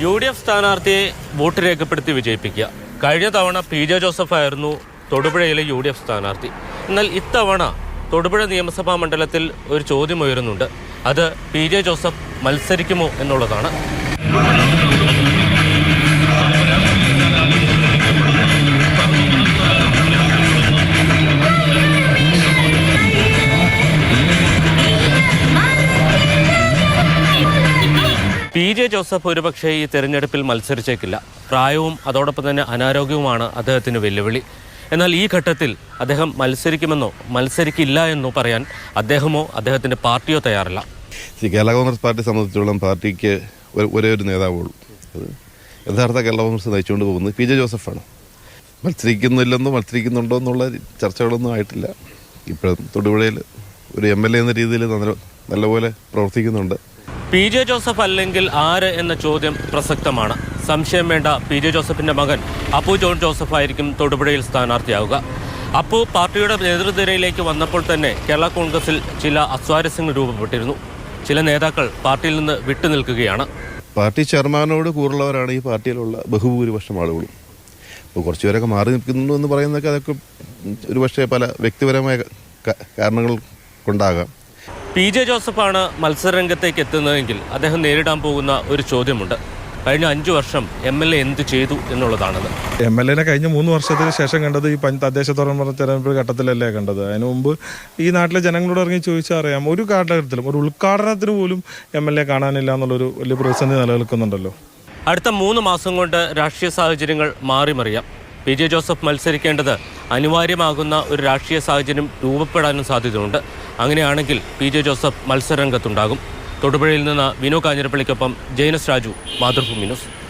UDF സ്ഥാനാർത്ഥിയെ vote രേഖപ്പെടുത്തി വിജയിപ്പിക്കുക. കഴിഞ്ഞ തവണ PJ ജോസഫ് ആയിരുന്നു തൊടുപുഴയിലെ UDF സ്ഥാനാർത്ഥി. എന്നാൽ ഇത്തവണ തൊടുപുഴ നിയമസഭാ മണ്ഡലത്തിൽ ഒരു ചോദ്യം ഉയരുന്നുണ്ട്. അത് PJ ജോസഫ് മത്സരിക്കുമോ എന്നുള്ളതാണ്. PJ ജോസഫ് ഒരുപക്ഷേ ഈ തെരഞ്ഞെടുപ്പിൽ മത്സരിച്ചേക്കില്ല. പ്രായവും അതോടൊപ്പം തന്നെ അനാരോഗ്യവുമാണ് അദ്ദേഹത്തിന് വെല്ലുവിളി. എന്നാൽ ഈ ഘട്ടത്തിൽ അദ്ദേഹം മത്സരിക്കുമെന്നോ മത്സരിക്കില്ല എന്നോ പറയാൻ അദ്ദേഹമോ അദ്ദേഹത്തിൻ്റെ പാർട്ടിയോ തയ്യാറല്ല. കേരള കോൺഗ്രസ് പാർട്ടി സംബന്ധിച്ചിടത്തോളം പാർട്ടിക്ക് ഒരേ ഒരു നേതാവുള്ളൂ. അത് യഥാർത്ഥ കേരള കോൺഗ്രസ് നയിച്ചുകൊണ്ട് പോകുന്നത് PJ ജോസഫാണ്. മത്സരിക്കുന്നില്ലെന്നോ മത്സരിക്കുന്നുണ്ടോ എന്നുള്ള ചർച്ചകളൊന്നും ആയിട്ടില്ല. ഇപ്പോഴും തൊടുപുഴയിൽ ഒരു MLA എന്ന രീതിയിൽ നല്ലപോലെ പ്രവർത്തിക്കുന്നുണ്ട്. PJ ജോസഫ് അല്ലെങ്കിൽ ആര് എന്ന ചോദ്യം പ്രസക്തമാണ്. സംശയം വേണ്ട, PJ ജോസഫിൻ്റെ മകൻ അപ്പു ജോൺ ജോസഫ് ആയിരിക്കും തൊടുപുഴയിൽ സ്ഥാനാർത്ഥിയാവുക. അപ്പു പാർട്ടിയുടെ നേതൃനിരയിലേക്ക് വന്നപ്പോൾ തന്നെ കേരള കോൺഗ്രസിൽ ചില അസ്വാരസ്യങ്ങൾ രൂപപ്പെട്ടിരുന്നു. ചില നേതാക്കൾ പാർട്ടിയിൽ നിന്ന് വിട്ടുനിൽക്കുകയാണ്. പാർട്ടി ചെയർമാനോട് കൂറുള്ളവരാണ് ഈ പാർട്ടിയിലുള്ള ബഹുഭൂരിപക്ഷം ആളുകളും. അപ്പോൾ കുറച്ചുപേരൊക്കെ മാറി നിൽക്കുന്നു എന്ന് പറയുന്നതൊക്കെ അതൊക്കെ ഒരുപക്ഷെ പല വ്യക്തിപരമായ കാരണങ്ങൾ കൊണ്ടാകാം. PJ ജോസഫാണ് മത്സരരംഗത്തേക്ക് എത്തുന്നതെങ്കിൽ അദ്ദേഹം നേരിടാൻ പോകുന്ന ഒരു ചോദ്യമുണ്ട്. കഴിഞ്ഞ 5 വർഷം MLA എന്ത് ചെയ്തു എന്നുള്ളതാണത്. MLA കഴിഞ്ഞ 3 വർഷത്തിന് ശേഷം കണ്ടത് ഈ തദ്ദേശ തെരഞ്ഞെടുപ്പ് ഘട്ടത്തിലല്ലേ കണ്ടത്. അതിനു മുമ്പ് ഈ നാട്ടിലെ ജനങ്ങളോട് ഇറങ്ങി ചോദിച്ചാൽ അറിയാം, ഒരു കാലഘട്ടത്തിലും ഒരു ഉദ്ഘാടനത്തിന് പോലും MLA കാണാനില്ല എന്നുള്ളൊരു വലിയ പ്രതിസന്ധി നിലനിൽക്കുന്നുണ്ടല്ലോ. അടുത്ത 3 മാസം കൊണ്ട് രാഷ്ട്രീയ സാഹചര്യങ്ങൾ മാറിമറിയാം. PJ ജോസഫ് മത്സരിക്കേണ്ടത് അനിവാര്യമാകുന്ന ഒരു രാഷ്ട്രീയ സാഹചര്യം രൂപപ്പെടാനും സാധ്യതയുണ്ട്. അങ്ങനെയാണെങ്കിൽ PJ ജോസഫ് മത്സരരംഗത്തുണ്ടാകും. തൊടുപുഴയിൽ നിന്ന് വിനു കാഞ്ഞിരപ്പള്ളിക്കൊപ്പം ജെയിനസ് രാജു, മാതൃഭൂമി ന്യൂസ്.